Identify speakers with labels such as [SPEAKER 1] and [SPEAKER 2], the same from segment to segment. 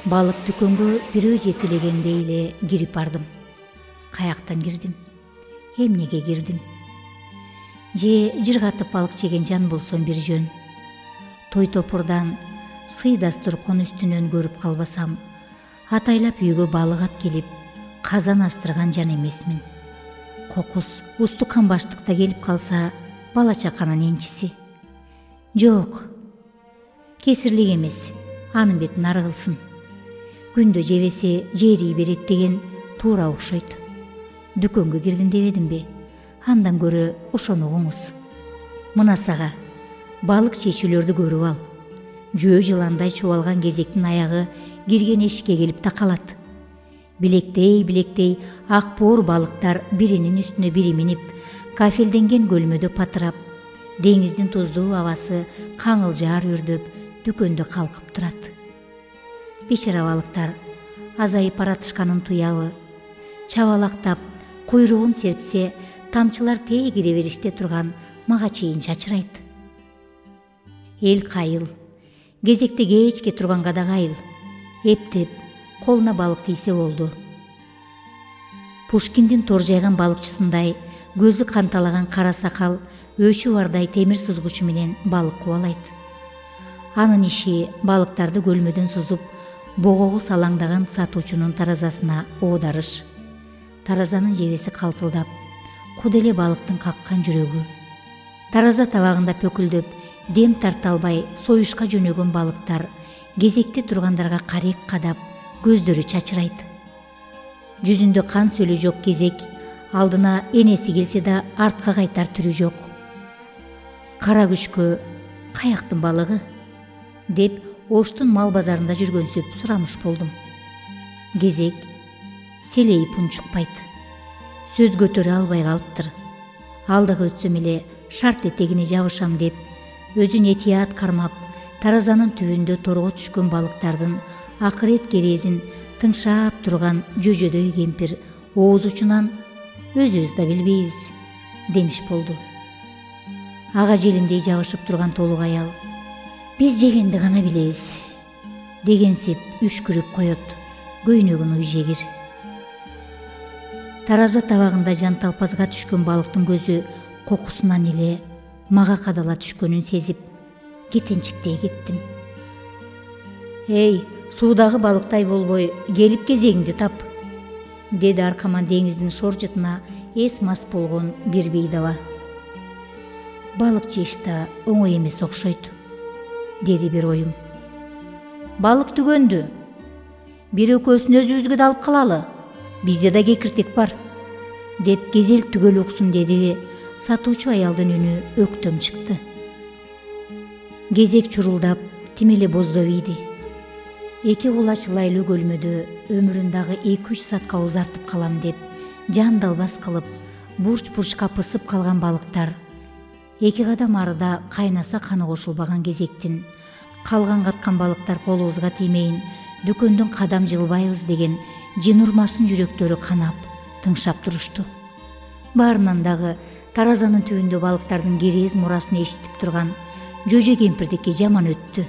[SPEAKER 1] Балык дүкөнгө бирөө жетелегендей эле кирип бардым. Каяктан кирдим? Эмнеге кирдим? Же жыргатып балык жеген жан болсом бир жөн. Той топурдан сый дастуркон үстүнөн көрүп калбасам, атайлап үйгө балык ап келип, казан астырган жан эмесмин. Кокус устукан баштыкта келип калса, бала чаканын энчиси. Жок, кесирлик эмес, анын бетин ары кылсын. Күндө жебесе жери берет деген туура окшойт. Дүкөнгө кирдим дебедимби? Андан көрө ошону угуңуз. Мына сага балык чечүүлөрдү көрүп ал. Жөө жыландай чубалган кезектин аягы кирген эшикке келип такалат. Билектей ак боор балыктар биринин үстүнө бири минип, кафелденген көлмөдө патырап, деңиздин туздуу абасы каңылжаар үрдөп дүкөндө калкып турат. Бечара балыктар азайып баратышканын туябы, чабалактап, куйругун серпсе, тамчылар тээ кире бериште турган мага чейин чачырайт. Эл кайыл, кезекте кечке турганга да кайыл, эптеп, колуна балык тийсе болду. Пушкиндин тор жайган балыкчысындай, көзү канталаган кара сакал өчү бардай темир сузгучу менен балык кубалайт. Анын иши балыктарды көлмөдөн сузуп, богогу салаңдаган сатуучунун таразасына оодарыш. Таразанын жебеси калтылдап, куд эле балыктын каккан жүрөгү. Тараза табагында пөкүлдөп, дем тарта албай союшка жөнөгөн балыктар кезекте тургандарга карек кадап, көздөрү чачырайт. Жүзүндө кан сөлү жок кезек, алдына энеси келсе да артка кайтар түрү жок. Кара күчкө каяктын балыгы деп Оштун мал базарында жүргөнсүп сурамыш болдум. Кезек селейип унчукпайт. Сөз көтөрө албай калыптыр. Алдыга өтсөм эле шарт этегине жабышам деп, өзүн этият кармап, таразанын түбүндө торго түшкөн балыктардын акырет керезин тыңшап турган жөжөдөй кемпир ооз учунан өзүбүз да билбейбиз демиш болду. Ага желимдей жабышып турган толук аял: биз жегенди гана билебиз дегенсип үшкүрүп коет көйнөгүн уйжегир. Тараза табагында жанталпазга түшкөн балыктын көзү кокусунан эле мага кадала түшкөнүн сезип, кетенчиктей кеттим. Эй, суудагы балыктай болбой, келип кезегиңди тап, деди аркаман деңиздин шоржутуна эс мас болгон бир бейдаба. Балык жеш да оңой эмес окшойт, деди бир оюм. Балык түгөндү. Бир экөөсүн өзүбүзгө да алып калалы. Бизде да кекиртек бар, деп кезел түгөл уксун деди. Сатуучу аялдын үнү өктөм чыкты. Кезек чурулдап, тимеле боздоп ийди. Эки кулач лайлуу көлмөдө өмүрүн дагы 2-3 саатка узартып калам деп, жан далбас кылып, бурч-бурчка пысып калган балыктар эки кадам арыда кайнаса каны кошулбаган кезектин калган каткан балыктар колубузга тиймейин, дүкөндөн кадам жылбайбыз деген жин урмасын жүрөктөрү канап, тыңшап турушту. Баарынан дагы таразанын түбүндө балыктардын керез мурасын эшитип турган жөжө кемпирдики жаман өттү.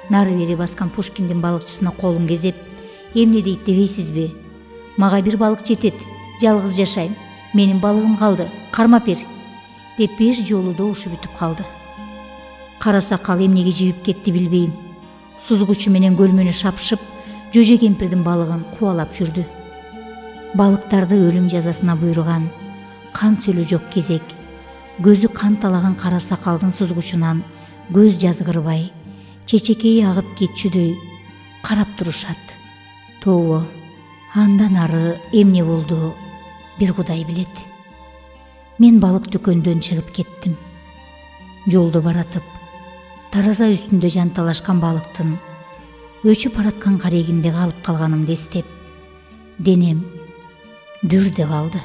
[SPEAKER 1] Нары бери баскан Пушкиндин балыкчысына колун кезеп: эмне дейт дебейсизби? Мага бир балык жетет, жалгыз жашайм, менин балыгым калды, кармап бер, деп бир жолу добушуп бүтүп калды. Кара сакал эмнеге жибип кетти билбейм. Сузгучу менен көлмөнү шапшып, жөжө кемпирдин балыгын кубалап жүрдү. Балыктарды өлүм жазасына буйруган кан сөлү жок кезек, көзү канталаган кара сакалдын сузгучунан көз жазгырбай, чечекейи агып кетчүдөй карап турушат. Тобо, андан ары эмне болду бир Кудай билет. Мен балык дүкөндөн чыгып кеттим. Жолдо баратып, тараза үстүндө жанталашкан балыктын өчүп бараткан карегинде калып калганымды эстеп, денем дүрдө калды.